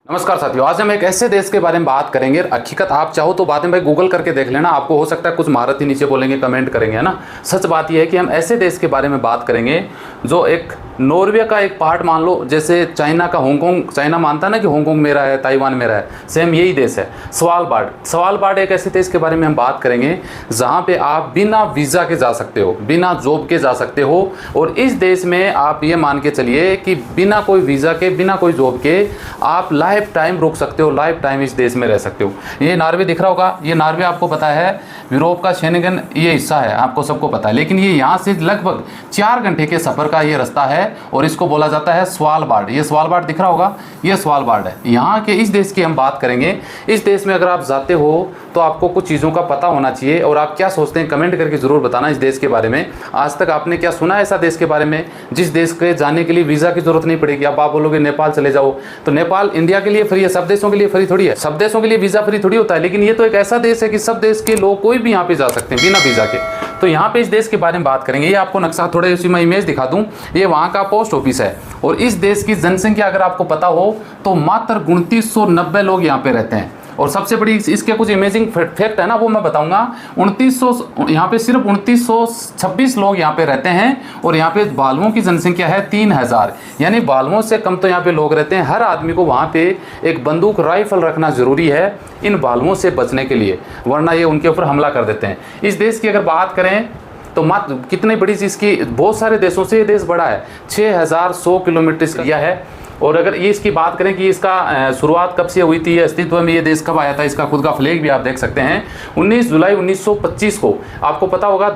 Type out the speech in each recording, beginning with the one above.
नमस्कार साथियों, आज हम एक ऐसे देश के बारे में बात करेंगे। हकीकत आप चाहो तो बाद में भाई गूगल करके देख लेना, आपको हो सकता है कुछ महारत ही नीचे बोलेंगे, कमेंट करेंगे, है ना। सच बात यह है कि हम ऐसे देश के बारे में बात करेंगे जो एक नॉर्वे का एक पार्ट मान लो, जैसे चाइना का हांगकांग, चाइना मानता है ना कि हांगकांग मेरा है, ताइवान मेरा है, सेम यही देश है। सवालबार्ड एक ऐसे देश के बारे में हम बात करेंगे जहाँ पे आप बिना वीज़ा के जा सकते हो, बिना जॉब के जा सकते हो। और इस देश में आप ये मान के चलिए कि बिना कोई वीज़ा के, बिना कोई जॉब के आप लाइफ टाइम रुक सकते हो, लाइफ टाइम इस देश में रह सकते हो। ये नॉर्वे दिख रहा होगा, ये नॉर्वे आपको पता है यूरोप का शेंगेन ये हिस्सा है, आपको सबको पता है। लेकिन ये यहाँ से लगभग 4 घंटे के सफ़र का ये रास्ता है और इसको बोला जाता है स्वालबार्ड। ये स्वालबार्ड दिख रहा होगा, ये स्वालबार्ड है। यहाँ के इस देश की हम बात करेंगे। इस देश में अगर आप जाते हो तो आपको कुछ चीज़ों का पता होना चाहिए। और आप क्या सोचते हैं कमेंट करके ज़रूर बताना इस देश के बारे में। आज तक आपने क्या सुना है ऐसा देश के बारे में जिस देश के जाने के लिए वीज़ा की ज़रूरत नहीं पड़ेगी। अब आप बोलोगे नेपाल चले जाओ, तो नेपाल इंडिया के लिए फ्री है, सब देशों के लिए फ्री थोड़ी है, सब देशों के लिए वीज़ा फ्री थोड़ी होता है। लेकिन ये तो एक ऐसा देश है कि सब देश के लोग कोई भी यहाँ पे जा सकते हैं बिना वीज़ा के। तो यहाँ पे इस देश के बारे में बात करेंगे। ये आपको नक्शा थोड़े उसी में इमेज दिखा दूँ, ये वहाँ का पोस्ट ऑफिस है। और इस देश की जनसंख्या अगर आपको पता हो तो मात्र 2990 लोग यहाँ पे रहते हैं। और सबसे बड़ी इसके कुछ इमेजिंग फैक्ट है ना, वो मैं बताऊंगा। 2900 यहाँ पे सिर्फ 2926 लोग यहाँ पे रहते हैं। और यहाँ पे बालुओं की जनसंख्या है 3000, यानी बालुओं से कम तो यहाँ पे लोग रहते हैं। हर आदमी को वहाँ पे एक बंदूक राइफल रखना जरूरी है इन बालुओं से बचने के लिए, वरना ये उनके ऊपर हमला कर देते हैं। इस देश की अगर बात करें तो मात्र कितनी बड़ी चीज़ की, बहुत सारे देशों से ये देश बड़ा है। 6100 किलोमीटर इसका एरिया है। और अगर ये इसकी बात करें कि इसका शुरुआत कब से हुई थी, अस्तित्व में ये देश कब आया था, इसका खुद का फ्लैग भी आप देख सकते हैं। 19 जुलाई 1925 को आपको पता होगा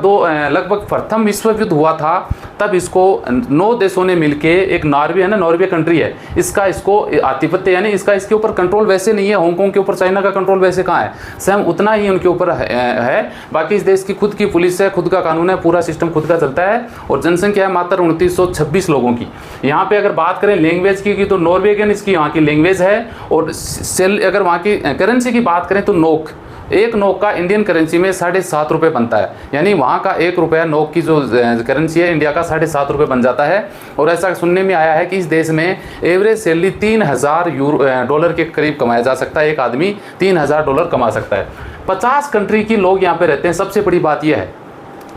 लगभग प्रथम विश्व युद्ध हुआ था। तब इसको 9 देशों ने मिलके, एक नॉर्वे है ना, नॉर्वे कंट्री है, इसको आधिपत्य यानी इसके ऊपर कंट्रोल वैसे नहीं है। हांगकांग के ऊपर चाइना का कंट्रोल वैसे कहाँ है, सेम उतना ही उनके ऊपर है। बाकी इस देश की खुद की पुलिस है, खुद का कानून है, पूरा सिस्टम खुद का चलता है। और जनसंख्या है मात्र 2926 लोगों की। यहाँ पे अगर बात करें लैंग्वेज की तो नॉर्वेगियन इसकी यहाँ की लैंग्वेज है। और अगर वहाँ की करेंसी की बात करें तो नोक, एक नोक का इंडियन करेंसी में 7.5 रुपये बनता है। यानी वहाँ का 1 रुपया नोक की जो करेंसी है इंडिया का 7.5 रुपये बन जाता है। और ऐसा सुनने में आया है कि इस देश में एवरेज सैलरी 3000 डॉलर के करीब कमाया जा सकता है। एक आदमी 3000 डॉलर कमा सकता है। 50 कंट्री के लोग यहाँ पे रहते हैं। सबसे बड़ी बात यह है,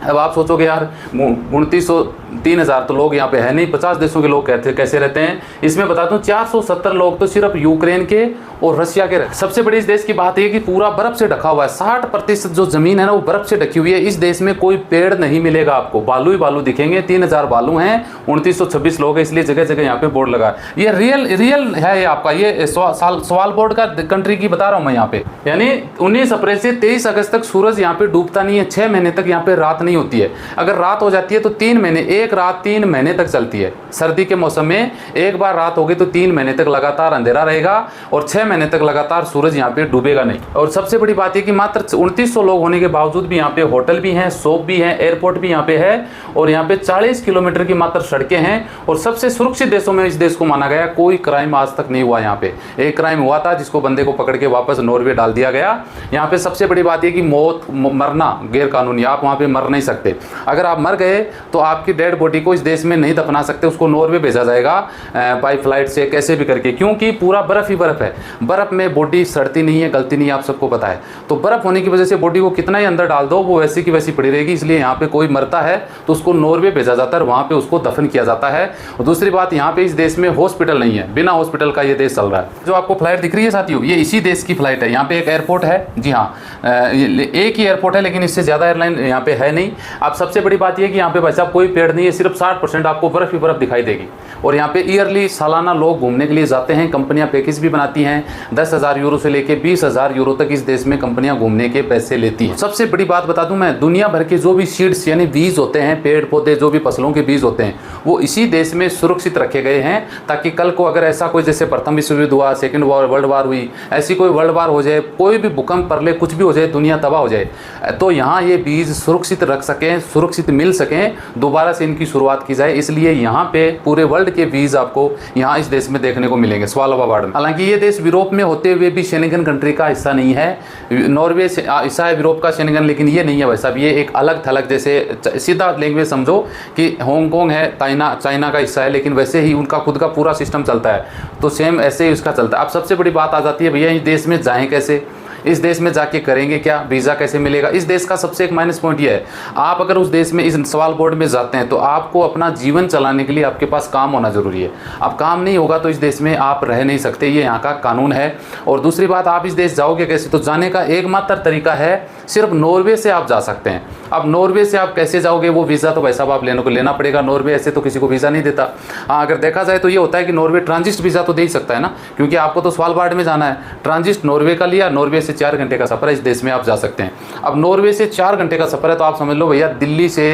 अब आप सोचोगे यार 2900-3000 तो लोग यहाँ पे है नहीं, 50 देशों के लोग कैसे रहते हैं। इसमें बता दूं 470 लोग तो सिर्फ यूक्रेन के और रशिया के रहते हैं। सबसे बड़ी इस देश की बात है कि पूरा बर्फ से ढका हुआ है। 60% जो जमीन है ना वो बर्फ से ढकी हुई है। इस देश में कोई पेड़ नहीं मिलेगा आपको, बालू ही बालू दिखेंगे। 3000 बालू हैं, 2926 लोग हैं, इसलिए जगह जगह यहाँ पे बोर्ड लगा। ये रियल है ये आपका, ये स्वालबार्ड का कंट्री की बता रहा हूँ मैं यहाँ पे। यानी 19 अप्रैल से 23 अगस्त तक सूरज यहाँ पे डूबता नहीं है। 6 महीने तक यहाँ पे रात नहीं होती है। अगर रात हो जाती है तो 3 महीने, एक रात 3 महीने तक चलती है। सर्दी के मौसम में एक बार रात होगी तो 3 महीने तक लगातार अंधेरा रहेगा और 6 महीने तक लगातार सूरज यहाँ पे डूबेगा नहीं। और सबसे बड़ी बात है कि मात्र 2900 लोग होने के बावजूद भी यहाँ पे होटल भी हैं, शॉप भी हैं, एयरपोर्ट भी यहाँ पे है। और यहाँ पे 40 किलोमीटर की मात्र सड़कें हैं। और सबसे सुरक्षित देशों में इस देश को माना गया। कोई क्राइम आज तक नहीं हुआ यहाँ पे। एक क्राइम हुआ था जिसको बंदे को पकड़ के वापस नॉर्वे डाल दिया गया। यहाँ पे सबसे बड़ी बात यह कि मरना गैर कानूनी, आप वहाँ पे मर नहीं सकते। अगर आप मर गए तो आपकी डेड बॉडी को इस देश में नहीं दफना सकते, उसको नॉर्वे भेजा जाएगा बाई फ्लाइट से, कैसे भी करके, क्योंकि पूरा बर्फ ही बर्फ है। बर्फ में बॉडी सड़ती नहीं है, गलती नहीं है, आप सबको पता है। तो बर्फ होने की वजह से बॉडी को कितना ही अंदर डाल दो वो वैसी की वैसी पड़ी रहेगी। इसलिए यहाँ पे कोई मरता है तो उसको नॉर्वे भेजा जाता है, वहाँ पे उसको दफन किया जाता है। और दूसरी बात, यहाँ पे इस देश में हॉस्पिटल नहीं है, बिना हॉस्पिटल का ये देश चल रहा है। जो आपको फ्लाइट दिख रही है साथियों, ये इसी देश की फ्लाइट है। यहाँ पे एक एयरपोर्ट है, जी हाँ, एक ही एयरपोर्ट है, लेकिन इससे ज़्यादा एयरलाइन यहाँ पे है नहीं। अब सबसे बड़ी बात यह कि यहाँ पे भाई साहब कोई पेड़ नहीं है, सिर्फ 60% आपको बर्फ ही बर्फ दिखाई देगी। और यहाँ पे ईयरली सालाना लोग घूमने के लिए जाते हैं। कंपनियां पैकेज भी बनाती हैं, 10,000 यूरो से लेके 20,000 यूरो तक इस देश में कंपनियां घूमने के पैसे लेती हैं। सबसे बड़ी बात बता दूं मैं, दुनिया भर के जो भी सीड्स यानी बीज होते हैं, पेड़ पौधे जो भी फसलों के बीज होते हैं, वो इसी देश में सुरक्षित रखे गए हैं ताकि कल को अगर ऐसा कोई, जैसे प्रथम विश्व युद्ध हुआ, सेकेंड वर्ल्ड वार हुई, ऐसी कोई वर्ल्ड वार हो जाए, कोई भी भूकंप परले कुछ भी हो जाए, दुनिया तबाह हो जाए, तो यहाँ ये बीज सुरक्षित रख सकें, सुरक्षित मिल सकें, दोबारा से इनकी शुरुआत की जाए। इसलिए यहाँ पे पूरे वर्ल्ड के वीज़ा आपको यहाँ इस देश में देखने को मिलेंगे, स्वालबार्ड में। हालांकि ये देश यूरोप में होते हुए भी शेंगन कंट्री का हिस्सा नहीं है। नॉर्वे से हिस्सा है यूरोप का शेंगन, लेकिन ये नहीं है भाई साहब, ये एक अलग थलग, जैसे सीधा लैंग्वेज समझो कि हांगकांग है चाइना का हिस्सा है, लेकिन वैसे ही उनका खुद का पूरा सिस्टम चलता है, तो सेम ऐसे ही उसका चलता है। अब सबसे बड़ी बात आ जाती है भैया इस देश में जाएं कैसे, इस देश में जाके करेंगे क्या, वीज़ा कैसे मिलेगा। इस देश का सबसे एक माइनस पॉइंट ये है, आप अगर उस देश में इस स्वालबार्ड में जाते हैं तो आपको अपना जीवन चलाने के लिए आपके पास काम होना ज़रूरी है। अब काम नहीं होगा तो इस देश में आप रह नहीं सकते, ये यहाँ का कानून है। और दूसरी बात, आप इस देश जाओगे कैसे, तो जाने का एकमात्र तरीका है सिर्फ नॉर्वे से आप जा सकते हैं। अब नॉर्वे से आप कैसे जाओगे, वो वीज़ा तो भाई साहब आप लेना पड़ेगा। नॉर्वे ऐसे तो किसी को वीज़ा नहीं देता। हाँ, अगर देखा जाए तो ये होता है कि नॉर्वे ट्रांजिट वीज़ा तो दे ही सकता है ना, क्योंकि आपको तो स्वालबार्ड में जाना है। ट्रांजिट नॉर्वे का लिया, नॉर्वे से 4 घंटे का सफ़र है, इस देश में आप जा सकते हैं। अब नॉर्वे से 4 घंटे का सफ़र है तो आप समझ लो भैया दिल्ली से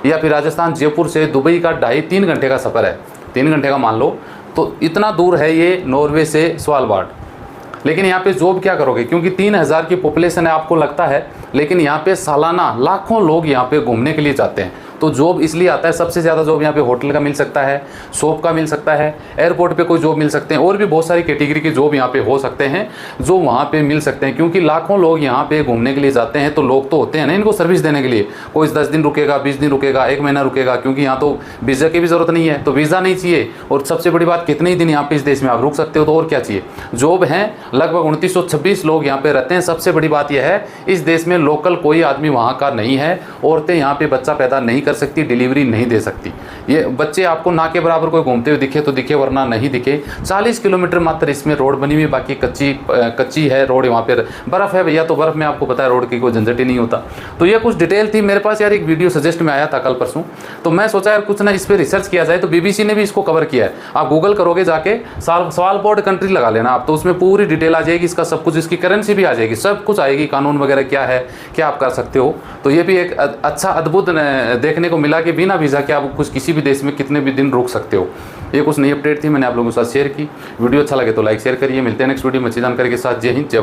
या फिर राजस्थान जयपुर से दुबई का 2.5-3 घंटे का सफ़र है, 3 घंटे का मान लो, तो इतना दूर है ये नॉर्वे से स्वालबार्ड। लेकिन यहाँ पे जॉब क्या करोगे, क्योंकि 3000 की पॉपुलेशन है आपको लगता है, लेकिन यहाँ पे सालाना लाखों लोग यहाँ पे घूमने के लिए जाते हैं। तो जॉब इसलिए आता है, सबसे ज़्यादा जॉब यहाँ पे होटल का मिल सकता है, शॉप का मिल सकता है, एयरपोर्ट पे कोई जॉब मिल सकते हैं, और भी बहुत सारी कैटेगरी के जॉब यहाँ पे हो सकते हैं जो वहाँ पे मिल सकते हैं। क्योंकि लाखों लोग यहाँ पे घूमने के लिए जाते हैं, तो लोग तो होते हैं ना इनको सर्विस देने के लिए। कोई 10 दिन रुकेगा, 20 दिन रुकेगा, 1 महीना रुकेगा, क्योंकि यहाँ तो वीज़ा की भी ज़रूरत नहीं है, तो वीज़ा नहीं चाहिए। और सबसे बड़ी बात, कितने ही दिन यहाँ पे इस देश में आप रुक सकते हो, तो और क्या चाहिए। जॉब हैं लगभग 2926 लोग यहाँ पे रहते हैं। सबसे बड़ी बात यह है इस देश में लोकल कोई आदमी वहाँ का नहीं है। औरतें यहाँ पे बच्चा पैदा नहीं कर सकती, डिलीवरी नहीं दे सकती। ये बच्चे आपको ना के बराबर कोई घूमते हुए दिखे तो दिखे, वरना नहीं दिखे। 40 किलोमीटर मात्र इसमें रोड बनी हुई, बाकी कच्ची है रोड। वहाँ पर बर्फ़ है भैया, तो बर्फ़ में आपको पता है रोड की कोई झंझट ही नहीं होता। तो ये कुछ डिटेल थी मेरे पास यार, एक वीडियो सजेस्ट में आया था कल परसों, तो मैं सोचा यार कुछ ना इस पर रिसर्च किया जाए। तो BBC ने भी इसको कवर किया है। आप गूगल करोगे जाके स्वालबार्ड कंट्री लगा लेना आप, तो उसमें पूरी डिटेल आ जाएगी, इसका सब कुछ, इसकी करेंसी भी आ जाएगी, सब कुछ आएगी, कानून वगैरह क्या है, क्या आप कर सकते हो। तो ये भी एक अच्छा अद्भुत देखने को मिला कि बिना वीज़ा के आप कुछ किसी भी देश में कितने भी दिन रुक सकते हो। ये कुछ नई अपडेट थी, मैंने आप लोगों के साथ शेयर की। वीडियो अच्छा लगे तो लाइक शेयर करिए। मिलते हैं नेक्स्ट वीडियो में अच्छी जानकारी के साथ। जय हिंद, जय भारत।